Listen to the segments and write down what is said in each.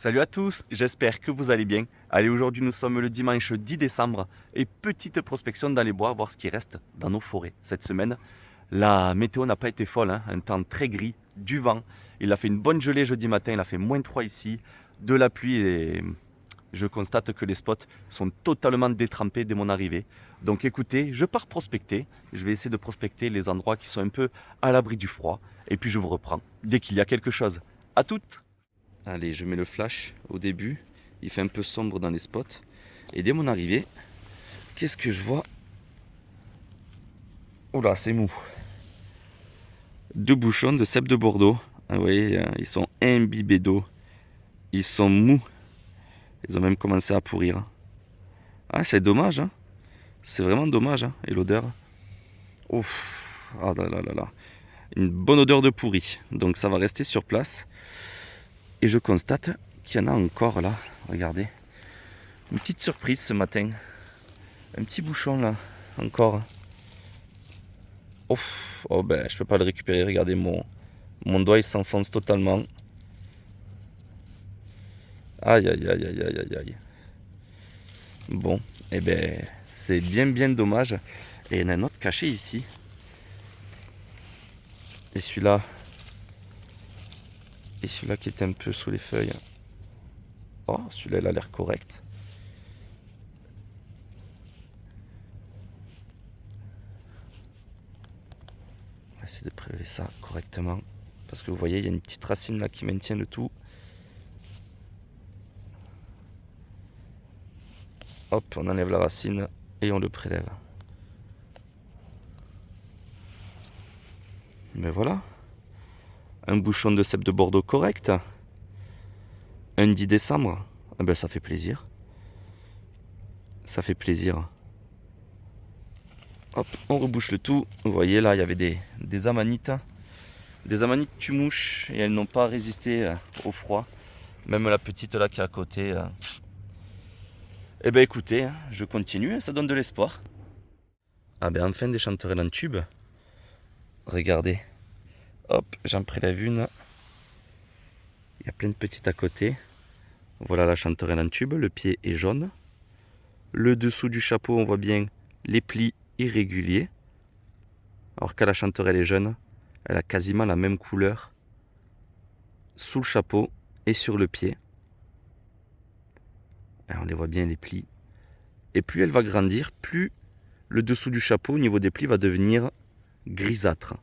Salut à tous, j'espère que vous allez bien. Allez, aujourd'hui nous sommes le dimanche 10 décembre et petite prospection dans les bois, voir ce qui reste dans nos forêts. Cette semaine, la météo n'a pas été folle, hein. Un temps très gris, du vent. Il a fait une bonne gelée jeudi matin, il a fait -3 ici, de la pluie et je constate que les spots sont totalement détrempés dès mon arrivée. Donc écoutez, je pars prospecter. Je vais essayer de prospecter les endroits qui sont un peu à l'abri du froid. Et puis je vous reprends dès qu'il y a quelque chose. À toutes! Allez, je mets le flash au début. Il fait un peu sombre dans les spots. Et dès mon arrivée, qu'est-ce que je vois? Oula, c'est mou. Deux bouchons de cèpe de Bordeaux. Ah, vous voyez, ils sont imbibés d'eau. Ils sont mous. Ils ont même commencé à pourrir. Ah, c'est dommage, hein. C'est vraiment dommage, hein. Et l'odeur. Ouf. Ah là là là là. Une bonne odeur de pourri. Donc ça va rester sur place. Et je constate qu'il y en a encore là. Regardez. Une petite surprise ce matin. Un petit bouchon là. Encore. Ouf. Oh ben je peux pas le récupérer. Regardez mon doigt il s'enfonce totalement. Aïe aïe aïe aïe aïe aïe aïe. Bon. Et ben c'est bien dommage. Et il y en a un autre caché ici. Et celui-là. Et celui-là qui était un peu sous les feuilles. Oh, celui-là il a l'air correct. On va essayer de prélever ça correctement. Parce que vous voyez, il y a une petite racine là qui maintient le tout. Hop, on enlève la racine et on le prélève. Mais voilà. Un bouchon de cèpe de Bordeaux correct. Un 10 décembre. Ah ben ça fait plaisir. Ça fait plaisir. Hop, on rebouche le tout. Vous voyez là, il y avait des amanites. Des amanites tumouches et elles n'ont pas résisté au froid. Même la petite là qui est à côté. Eh ben écoutez, je continue, ça donne de l'espoir. Ah ben enfin des chanterelles en tube. Regardez. Hop, j'en prélève une. Il y a plein de petites à côté. Voilà la chanterelle en tube, le pied est jaune. Le dessous du chapeau, on voit bien les plis irréguliers. Alors qu'à la chanterelle est jeune, elle a quasiment la même couleur sous le chapeau et sur le pied. Alors on les voit bien les plis. Et plus elle va grandir, plus le dessous du chapeau au niveau des plis va devenir grisâtre.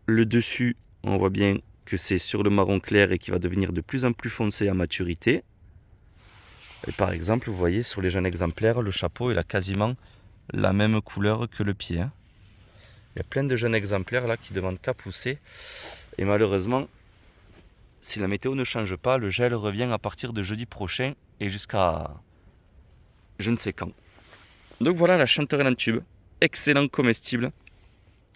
Le dessus, on voit bien que c'est sur le marron clair et qui va devenir de plus en plus foncé à maturité. Et par exemple, vous voyez sur les jeunes exemplaires, le chapeau il a quasiment la même couleur que le pied. Il y a plein de jeunes exemplaires là qui demandent qu'à pousser. Et malheureusement, si la météo ne change pas, le gel revient à partir de jeudi prochain et jusqu'à je ne sais quand. Donc voilà la chanterelle en tube, excellent comestible.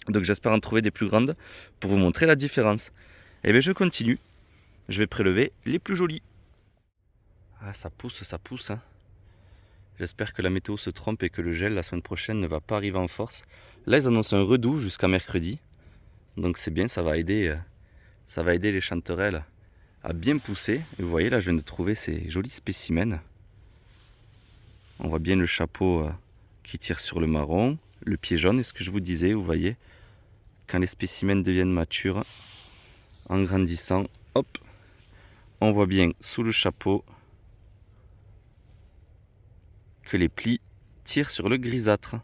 Donc j'espère en trouver des plus grandes pour vous montrer la différence. Et bien je continue, je vais prélever les plus jolies. Ah ça pousse hein. J'espère que la météo se trompe et que le gel la semaine prochaine ne va pas arriver en force. Là ils annoncent un redoux jusqu'à mercredi. Donc c'est bien, ça va aider les chanterelles à bien pousser. Et vous voyez là je viens de trouver ces jolis spécimens. On voit bien le chapeau qui tire sur le marron, le pied jaune. Et ce que je vous disais, vous voyez, quand les spécimens deviennent matures, en grandissant, hop, on voit bien sous le chapeau que les plis tirent sur le grisâtre.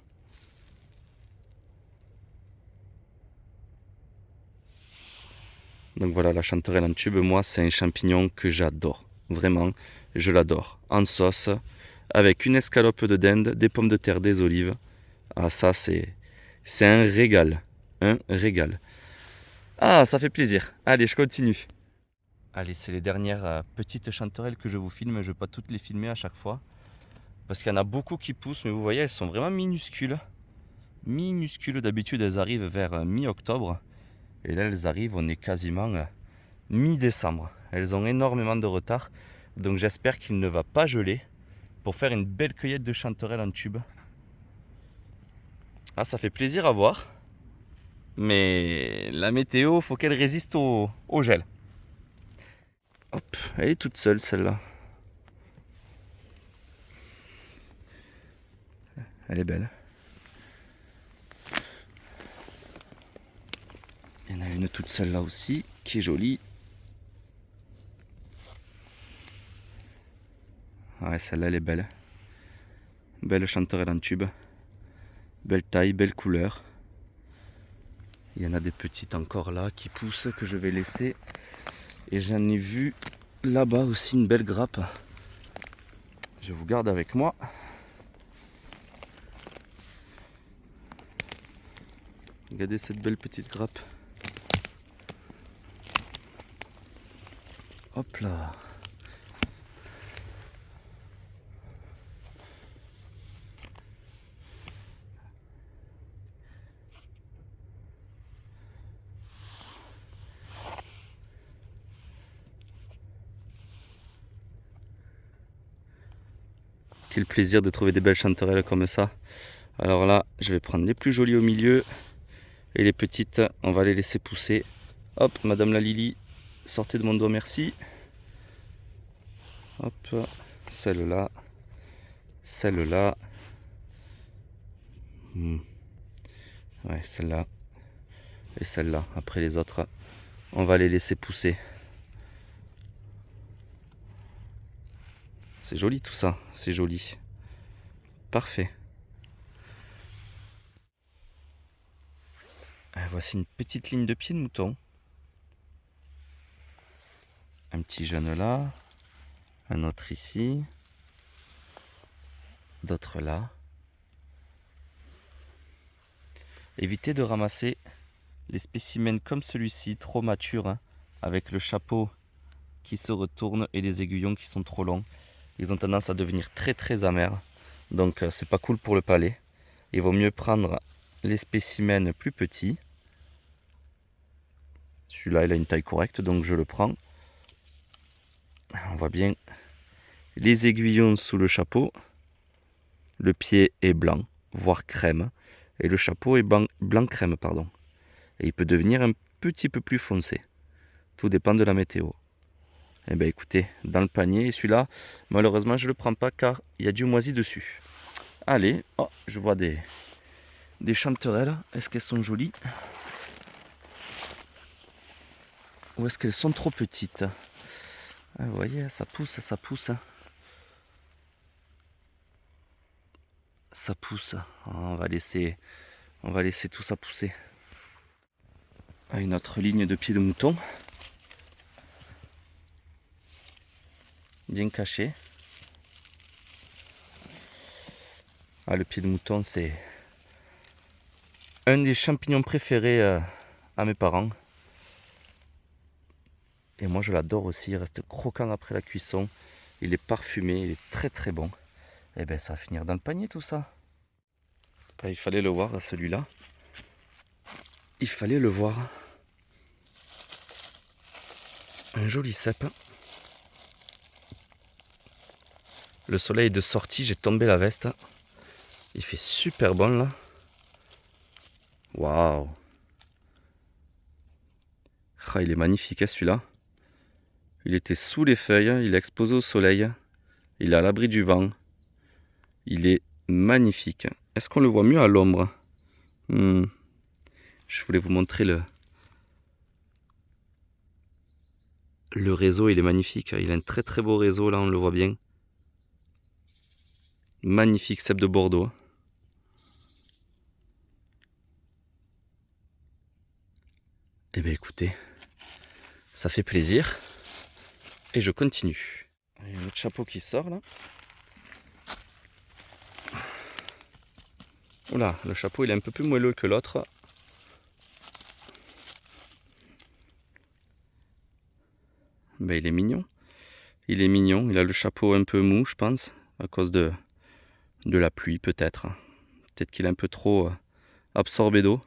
Donc voilà, la chanterelle en tube, moi, c'est un champignon que j'adore. Vraiment, je l'adore. En sauce, avec une escalope de dinde, des pommes de terre, des olives. Ah, ça, c'est un régal. Un régal. Ah, ça fait plaisir. Allez, je continue. Allez, c'est les dernières petites chanterelles que je vous filme. Je ne vais pas toutes les filmer à chaque fois. Parce qu'il y en a beaucoup qui poussent, mais vous voyez, elles sont vraiment minuscules. Minuscules, d'habitude, elles arrivent vers mi-octobre. Et là, elles arrivent, on est quasiment mi-décembre. Elles ont énormément de retard. Donc j'espère qu'il ne va pas geler pour faire une belle cueillette de chanterelles en tube. Ah, ça fait plaisir à voir. Mais la météo, faut qu'elle résiste au gel. Hop, elle est toute seule celle-là. Elle est belle. Il y en a une toute seule là aussi, qui est jolie. Ouais, celle-là, elle est belle. Belle chanterelle en tube. Belle taille, belle couleur. Il y en a des petites encore là qui poussent, que je vais laisser. Et j'en ai vu là-bas aussi une belle grappe. Je vous garde avec moi. Regardez cette belle petite grappe. Hop là. Quel plaisir de trouver des belles chanterelles comme ça. Alors là, je vais prendre les plus jolies au milieu. Et les petites, on va les laisser pousser. Hop, Madame la Lily, sortez de mon doigt, merci. Hop, celle-là. Celle-là. Ouais, celle-là. Et celle-là. Après les autres, on va les laisser pousser. C'est joli tout ça, c'est joli. Parfait. Voici une petite ligne de pied de mouton. Un petit jeune là. Un autre ici. D'autres là. Évitez de ramasser les spécimens comme celui-ci, trop matures, hein, avec le chapeau qui se retourne et les aiguillons qui sont trop longs. Ils ont tendance à devenir très très amers, donc c'est pas cool pour le palais. Il vaut mieux prendre les spécimens plus petits. Celui-là il a une taille correcte, donc je le prends. On voit bien les aiguillons sous le chapeau. Le pied est blanc, voire crème, et le chapeau est blanc crème, pardon. Et il peut devenir un petit peu plus foncé. Tout dépend de la météo. Eh bien écoutez, dans le panier, et celui-là, malheureusement, je ne le prends pas car il y a du moisi dessus. Allez, oh, je vois des chanterelles. Est-ce qu'elles sont jolies? Ou est-ce qu'elles sont trop petites? Ah, vous voyez, ça pousse, ça pousse. Ça pousse. Oh, on va laisser tout ça pousser. Une autre ligne de pied de mouton. Bien caché. Ah, le pied de mouton, c'est un des champignons préférés à mes parents. Et moi, je l'adore aussi. Il reste croquant après la cuisson. Il est parfumé, il est très très bon. Et bien, ça va finir dans le panier tout ça. Il fallait le voir, celui-là. Il fallait le voir. Un joli cep. Le soleil est de sortie, j'ai tombé la veste. Il fait super bon là. Waouh. Ah, il est magnifique celui-là. Il était sous les feuilles, il est exposé au soleil. Il est à l'abri du vent. Il est magnifique. Est-ce qu'on le voit mieux à l'ombre? Je voulais vous montrer le réseau, il est magnifique. Il a un très très beau réseau là, on le voit bien. Magnifique cep de Bordeaux. Eh bien écoutez, ça fait plaisir. Et je continue. Il y a un autre chapeau qui sort là. Oula, le chapeau il est un peu plus moelleux que l'autre. Ben, il est mignon. Il est mignon. Il a le chapeau un peu mou, je pense, à cause de la pluie peut-être. Peut-être qu'il est un peu trop absorbé d'eau.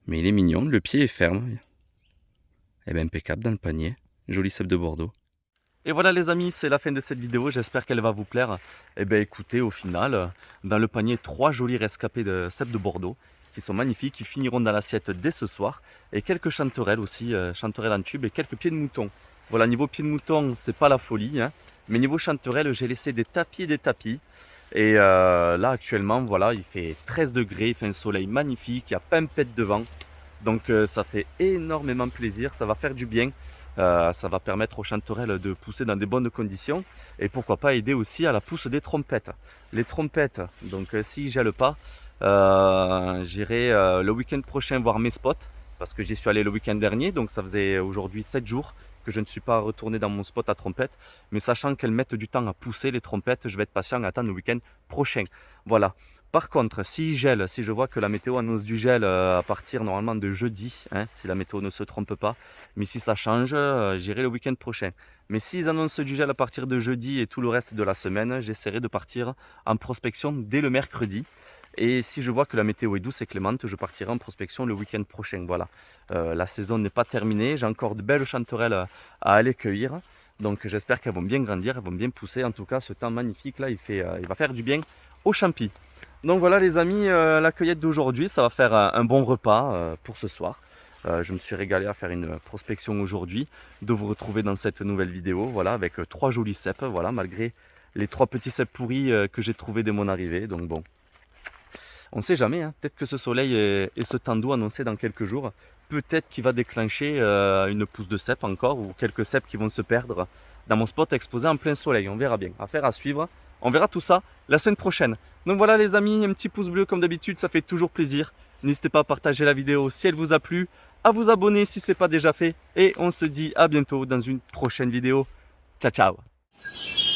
Mais il est mignon. Le pied est ferme. Et bien impeccable dans le panier. Joli cep de Bordeaux. Et voilà les amis, c'est la fin de cette vidéo, j'espère qu'elle va vous plaire. Et bien écoutez, au final, dans le panier, 3 jolis rescapés de cep de Bordeaux. qui sont magnifiques, qui finiront dans l'assiette dès ce soir. Et quelques chanterelles aussi, chanterelles en tube et quelques pieds de mouton. Voilà, niveau pieds de mouton, c'est pas la folie, hein. Mais niveau chanterelles, j'ai laissé des tapis et des tapis. Et là actuellement, voilà, il fait 13 degrés, il fait un soleil magnifique, il n'y a pas un pet de vent. Donc ça fait énormément plaisir, ça va faire du bien. Ça va permettre aux chanterelles de pousser dans des bonnes conditions et pourquoi pas aider aussi à la pousse des trompettes. Les trompettes, donc s'ils gèlent pas, j'irai le week-end prochain voir mes spots parce que j'y suis allé le week-end dernier, donc ça faisait aujourd'hui 7 jours que je ne suis pas retourné dans mon spot à trompettes, mais sachant qu'elles mettent du temps à pousser les trompettes, je vais être patient à attendre le week-end prochain. Voilà. Par contre, s'il gèle, si je vois que la météo annonce du gel à partir normalement de jeudi, hein, si la météo ne se trompe pas, mais si ça change, j'irai le week-end prochain. Mais s'ils annoncent du gel à partir de jeudi et tout le reste de la semaine, j'essaierai de partir en prospection dès le mercredi. Et si je vois que la météo est douce et clémente, je partirai en prospection le week-end prochain. Voilà. La saison n'est pas terminée, j'ai encore de belles chanterelles à aller cueillir. Donc j'espère qu'elles vont bien grandir, elles vont bien pousser. En tout cas, ce temps magnifique là, il va faire du bien aux champis. Donc voilà les amis, la cueillette d'aujourd'hui, ça va faire un bon repas pour ce soir. Je me suis régalé à faire une prospection aujourd'hui, de vous retrouver dans cette nouvelle vidéo, voilà, avec 3 jolis cèpes, voilà, malgré les 3 petits cèpes pourris que j'ai trouvés dès mon arrivée. Donc bon, on ne sait jamais, hein, peut-être que ce soleil et ce temps doux annoncé dans quelques jours, peut-être qu'il va déclencher une pousse de cèpes encore, ou quelques cèpes qui vont se perdre dans mon spot exposé en plein soleil. On verra bien, affaire à suivre. On verra tout ça la semaine prochaine. Donc voilà les amis, un petit pouce bleu comme d'habitude, ça fait toujours plaisir. N'hésitez pas à partager la vidéo si elle vous a plu, à vous abonner si ce n'est pas déjà fait. Et on se dit à bientôt dans une prochaine vidéo. Ciao ciao.